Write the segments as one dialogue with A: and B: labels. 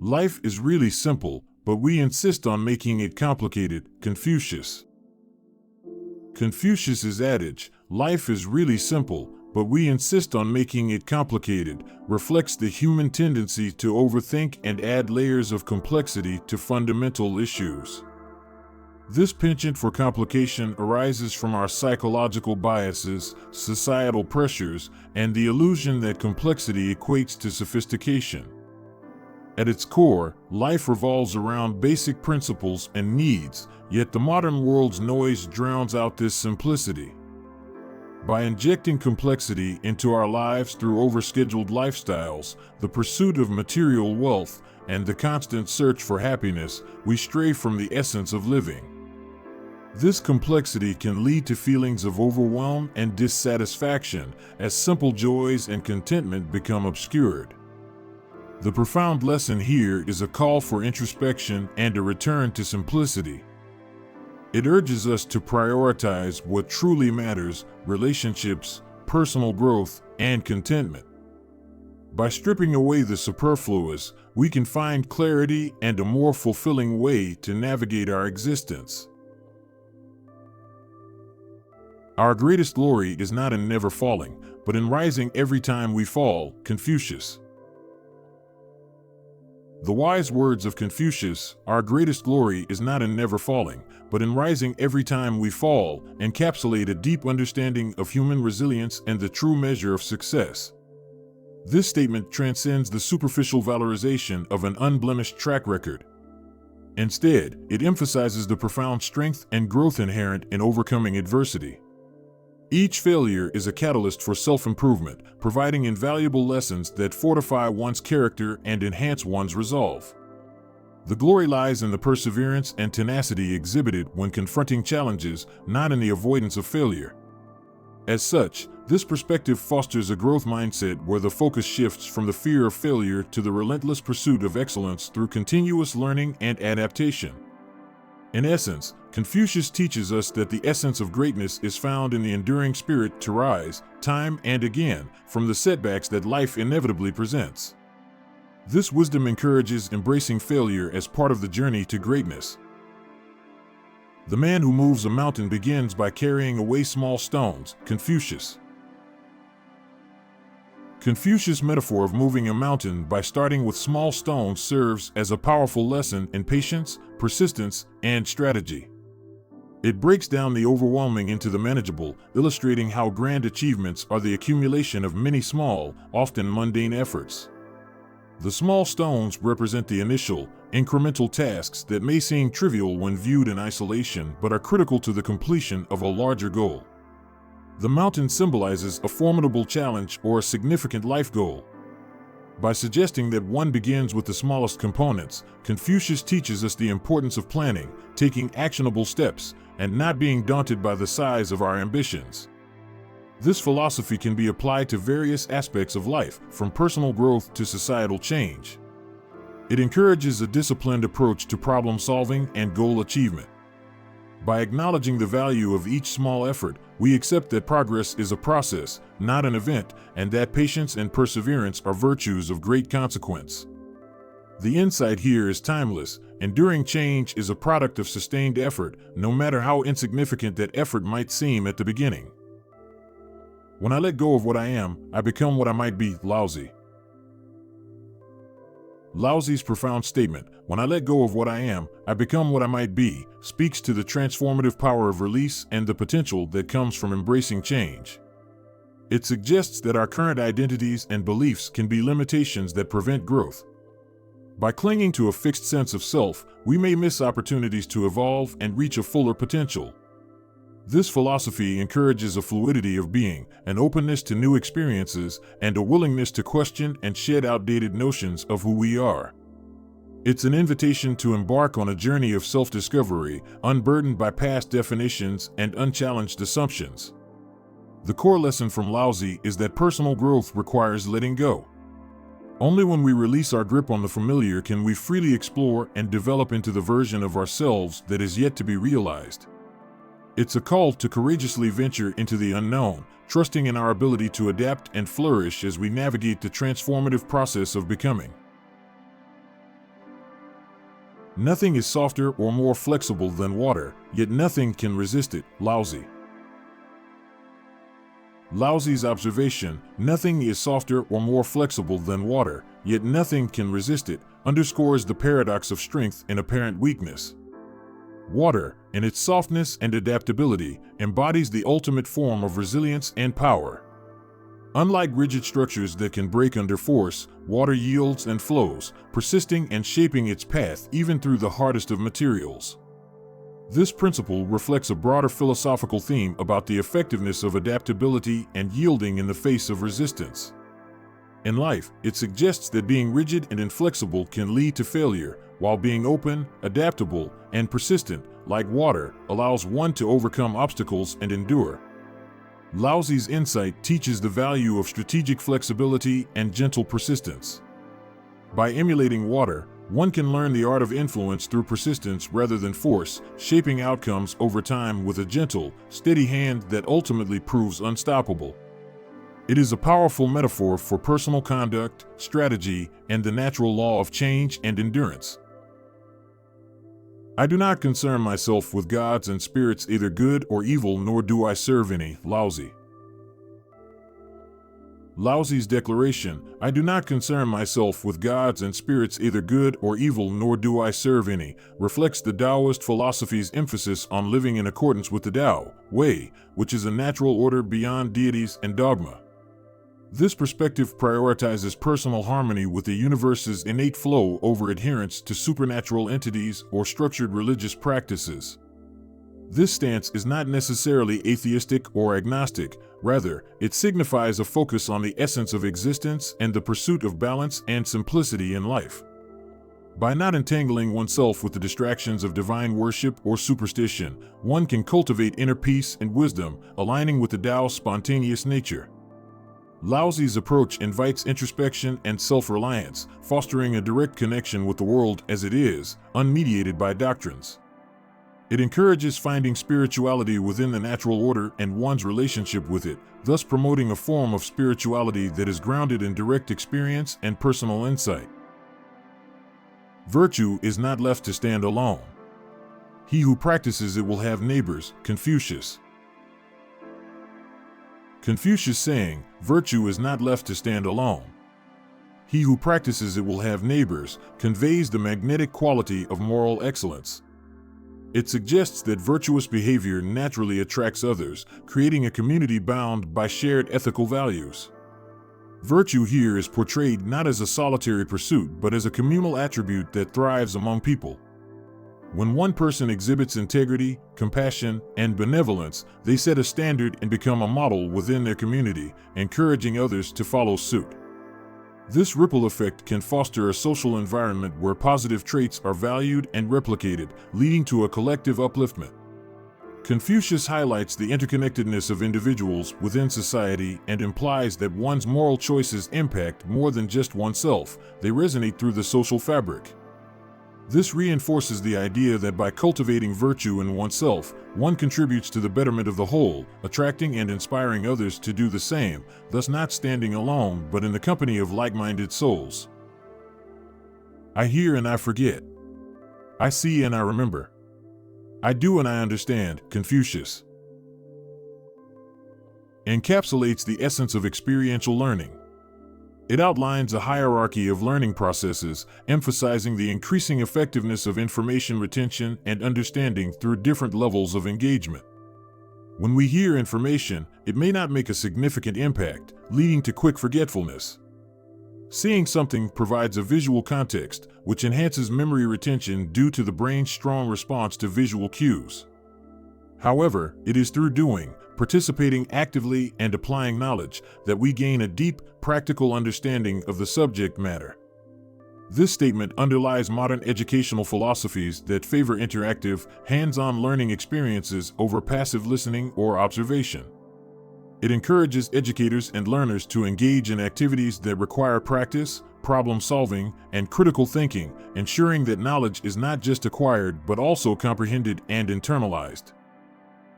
A: Life is really simple, but we insist on making it complicated. Confucius. Confucius's adage, "Life is really simple, but we insist on making it complicated," reflects the human tendency to overthink and add layers of complexity to fundamental issues. This penchant for complication arises from our psychological biases, societal pressures, and the illusion that complexity equates to sophistication. At its core, life revolves around basic principles and needs, yet the modern world's noise drowns out this simplicity. By injecting complexity into our lives through overscheduled lifestyles, the pursuit of material wealth, and the constant search for happiness, we stray from the essence of living. This complexity can lead to feelings of overwhelm and dissatisfaction, as simple joys and contentment become obscured. The profound lesson here is a call for introspection and a return to simplicity. It urges us to prioritize what truly matters: relationships, personal growth, and contentment. By stripping away the superfluous, we can find clarity and a more fulfilling way to navigate our existence. Our greatest glory is not in never falling, but in rising every time we fall. Confucius. The wise words of Confucius, "Our greatest glory is not in never falling, but in rising every time we fall," encapsulate a deep understanding of human resilience and the true measure of success. This statement transcends the superficial valorization of an unblemished track record. Instead, it emphasizes the profound strength and growth inherent in overcoming adversity. Each failure is a catalyst for self-improvement, providing invaluable lessons that fortify one's character and enhance one's resolve. The glory lies in the perseverance and tenacity exhibited when confronting challenges, not in the avoidance of failure. As such, this perspective fosters a growth mindset where the focus shifts from the fear of failure to the relentless pursuit of excellence through continuous learning and adaptation. In essence, Confucius teaches us that the essence of greatness is found in the enduring spirit to rise, time and again, from the setbacks that life inevitably presents. This wisdom encourages embracing failure as part of the journey to greatness. The man who moves a mountain begins by carrying away small stones. Confucius. Confucius' metaphor of moving a mountain by starting with small stones serves as a powerful lesson in patience, persistence, and strategy. It breaks down the overwhelming into the manageable, illustrating how grand achievements are the accumulation of many small, often mundane efforts. The small stones represent the initial, incremental tasks that may seem trivial when viewed in isolation but are critical to the completion of a larger goal. The mountain symbolizes a formidable challenge or a significant life goal. By suggesting that one begins with the smallest components, Confucius teaches us the importance of planning, taking actionable steps, and not being daunted by the size of our ambitions. This philosophy can be applied to various aspects of life, from personal growth to societal change. It encourages a disciplined approach to problem solving and goal achievement. By acknowledging the value of each small effort, we accept that progress is a process, not an event, and that patience and perseverance are virtues of great consequence. The insight here is timeless. Enduring change is a product of sustained effort, no matter how insignificant that effort might seem at the beginning. When I let go of what I am, I become what I might be. Laozi. Laozi's profound statement, "When I let go of what I am, I become what I might be," speaks to the transformative power of release and the potential that comes from embracing change. It suggests that our current identities and beliefs can be limitations that prevent growth. By clinging to a fixed sense of self, we may miss opportunities to evolve and reach a fuller potential. This philosophy encourages a fluidity of being, an openness to new experiences, and a willingness to question and shed outdated notions of who we are. It's an invitation to embark on a journey of self-discovery, unburdened by past definitions and unchallenged assumptions. The core lesson from Laozi is that personal growth requires letting go. Only when we release our grip on the familiar can we freely explore and develop into the version of ourselves that is yet to be realized. It's a call to courageously venture into the unknown, trusting in our ability to adapt and flourish as we navigate the transformative process of becoming. Nothing is softer or more flexible than water, yet nothing can resist it. Laozi. Laozi's observation, "Nothing is softer or more flexible than water, yet nothing can resist it," underscores the paradox of strength and apparent weakness. Water, in its softness and adaptability, embodies the ultimate form of resilience and power. Unlike rigid structures that can break under force, water yields and flows, persisting and shaping its path even through the hardest of materials. This principle reflects a broader philosophical theme about the effectiveness of adaptability and yielding in the face of resistance. In life, it suggests that being rigid and inflexible can lead to failure, while being open, adaptable, and persistent, like water, allows one to overcome obstacles and endure. Laozi's insight teaches the value of strategic flexibility and gentle persistence. By emulating water, one can learn the art of influence through persistence rather than force, shaping outcomes over time with a gentle, steady hand that ultimately proves unstoppable. It is a powerful metaphor for personal conduct, strategy, and the natural law of change and endurance. I do not concern myself with gods and spirits either good or evil, nor do I serve any. Laozi. Laozi's declaration, "I do not concern myself with gods and spirits either good or evil, nor do I serve any," reflects the Taoist philosophy's emphasis on living in accordance with the Tao way, which is a natural order beyond deities and dogma. This perspective prioritizes personal harmony with the universe's innate flow over adherence to supernatural entities or structured religious practices. This stance is not necessarily atheistic or agnostic, rather, it signifies a focus on the essence of existence and the pursuit of balance and simplicity in life. By not entangling oneself with the distractions of divine worship or superstition, one can cultivate inner peace and wisdom, aligning with the Tao's spontaneous nature. Laozi's approach invites introspection and self-reliance, fostering a direct connection with the world as it is, unmediated by doctrines. It encourages finding spirituality within the natural order and one's relationship with it, thus promoting a form of spirituality that is grounded in direct experience and personal insight. Virtue is not left to stand alone. He who practices it will have neighbors. Confucius. Confucius saying, "Virtue is not left to stand alone. He who practices it will have neighbors," conveys the magnetic quality of moral excellence. It suggests that virtuous behavior naturally attracts others, creating a community bound by shared ethical values. Virtue here is portrayed not as a solitary pursuit but as a communal attribute that thrives among people. When one person exhibits integrity, compassion, and benevolence, they set a standard and become a model within their community, encouraging others to follow suit. This ripple effect can foster a social environment where positive traits are valued and replicated, leading to a collective upliftment. Confucius highlights the interconnectedness of individuals within society and implies that one's moral choices impact more than just oneself, they resonate through the social fabric. This reinforces the idea that by cultivating virtue in oneself, one contributes to the betterment of the whole, attracting and inspiring others to do the same, thus not standing alone but in the company of like-minded souls. I hear and I forget. I see and I remember. I do and I understand. Confucius encapsulates the essence of experiential learning. It outlines a hierarchy of learning processes, emphasizing the increasing effectiveness of information retention and understanding through different levels of engagement. When we hear information, it may not make a significant impact, leading to quick forgetfulness. Seeing something provides a visual context, which enhances memory retention due to the brain's strong response to visual cues. However, it is through doing, participating actively, and applying knowledge that we gain a deep, practical understanding of the subject matter. This statement underlies modern educational philosophies that favor interactive, hands-on learning experiences over passive listening or observation. It encourages educators and learners to engage in activities that require practice, problem-solving, and critical thinking, ensuring that knowledge is not just acquired but also comprehended and internalized.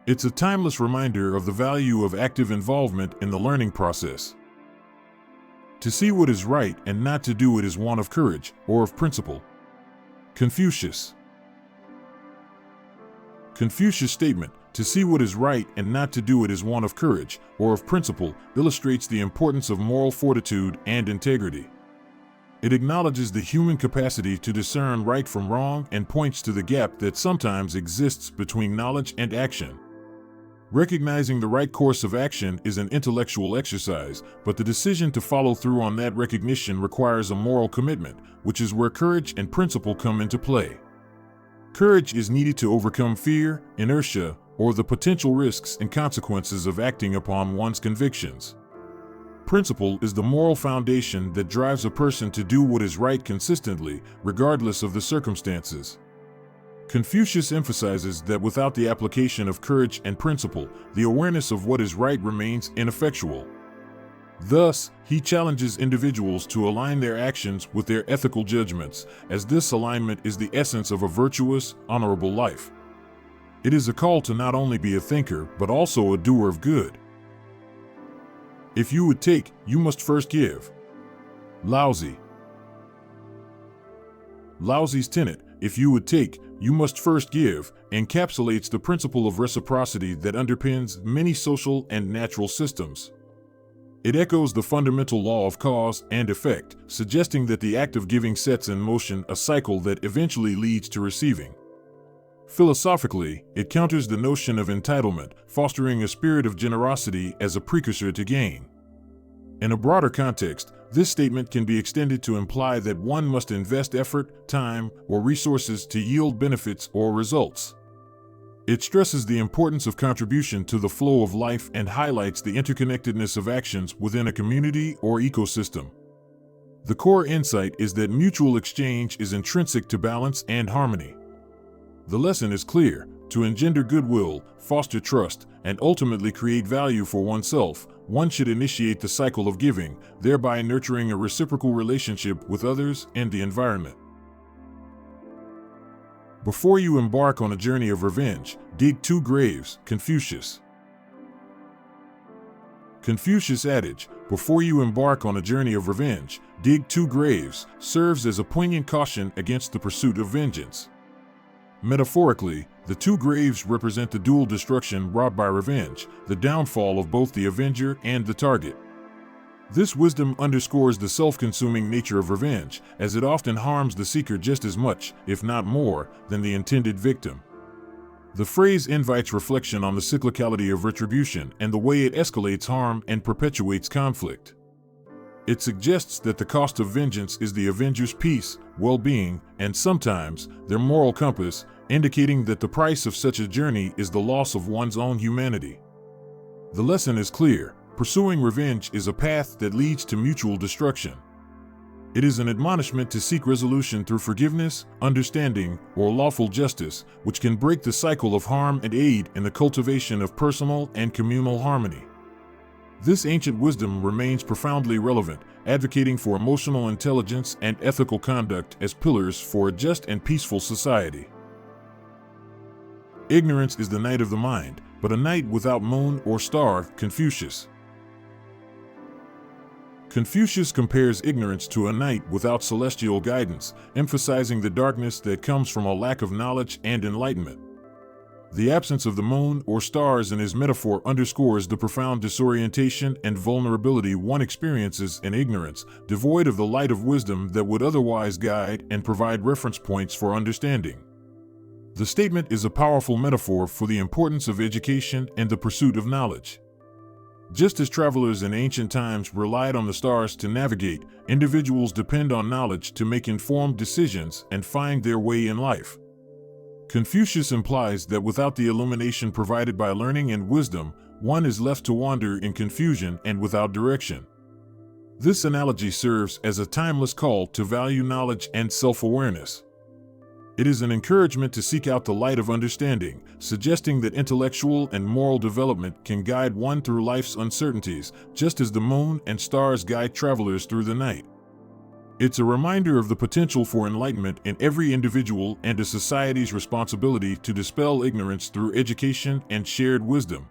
A: It's a timeless reminder of the value of active involvement in the learning process. To see what is right and not to do it is one of courage or of principle. Confucius. Confucius' statement, "To see what is right and not to do it is one of courage, or of principle," illustrates the importance of moral fortitude and integrity. It acknowledges the human capacity to discern right from wrong and points to the gap that sometimes exists between knowledge and action. Recognizing the right course of action is an intellectual exercise, but the decision to follow through on that recognition requires a moral commitment, which is where courage and principle come into play. Courage is needed to overcome fear, inertia, or the potential risks and consequences of acting upon one's convictions. Principle is the moral foundation that drives a person to do what is right consistently, regardless of the circumstances. Confucius emphasizes that without the application of courage and principle, the awareness of what is right remains ineffectual. Thus, he challenges individuals to align their actions with their ethical judgments, as this alignment is the essence of a virtuous, honorable life. It is a call to not only be a thinker, but also a doer of good. If you would take, you must first give. Laozi. Laozi's tenet, "If you would take, you must first give," encapsulates the principle of reciprocity that underpins many social and natural systems. It echoes the fundamental law of cause and effect, suggesting that the act of giving sets in motion a cycle that eventually leads to receiving. Philosophically, it counters the notion of entitlement, fostering a spirit of generosity as a precursor to gain. In a broader context, this statement can be extended to imply that one must invest effort, time, or resources to yield benefits or results. It stresses the importance of contribution to the flow of life and highlights the interconnectedness of actions within a community or ecosystem. The core insight is that mutual exchange is intrinsic to balance and harmony. The lesson is clear: to engender goodwill, foster trust, and ultimately create value for oneself, one should initiate the cycle of giving, thereby nurturing a reciprocal relationship with others and the environment. Before you embark on a journey of revenge, dig 2 graves. Confucius. Confucius' adage, "Before you embark on a journey of revenge, dig 2 graves," serves as a poignant caution against the pursuit of vengeance. Metaphorically, the 2 graves represent the dual destruction wrought by revenge, the downfall of both the avenger and the target. This wisdom underscores the self-consuming nature of revenge, as it often harms the seeker just as much, if not more, than the intended victim. The phrase invites reflection on the cyclicality of retribution and the way it escalates harm and perpetuates conflict. It suggests that the cost of vengeance is the avenger's peace, well-being, and sometimes their moral compass, indicating that the price of such a journey is the loss of one's own humanity. The lesson is clear: pursuing revenge is a path that leads to mutual destruction. It is an admonishment to seek resolution through forgiveness, understanding, or lawful justice, which can break the cycle of harm and aid in the cultivation of personal and communal harmony. This ancient wisdom remains profoundly relevant, advocating for emotional intelligence and ethical conduct as pillars for a just and peaceful society. Ignorance is the night of the mind, but a night without moon or star. Confucius. Confucius compares ignorance to a night without celestial guidance, emphasizing the darkness that comes from a lack of knowledge and enlightenment. The absence of the moon or stars in his metaphor underscores the profound disorientation and vulnerability one experiences in ignorance, devoid of the light of wisdom that would otherwise guide and provide reference points for understanding. The statement is a powerful metaphor for the importance of education and the pursuit of knowledge. Just as travelers in ancient times relied on the stars to navigate, individuals depend on knowledge to make informed decisions and find their way in life. Confucius implies that without the illumination provided by learning and wisdom, one is left to wander in confusion and without direction. This analogy serves as a timeless call to value knowledge and self-awareness. It is an encouragement to seek out the light of understanding, suggesting that intellectual and moral development can guide one through life's uncertainties, just as the moon and stars guide travelers through the night. It's a reminder of the potential for enlightenment in every individual and a society's responsibility to dispel ignorance through education and shared wisdom.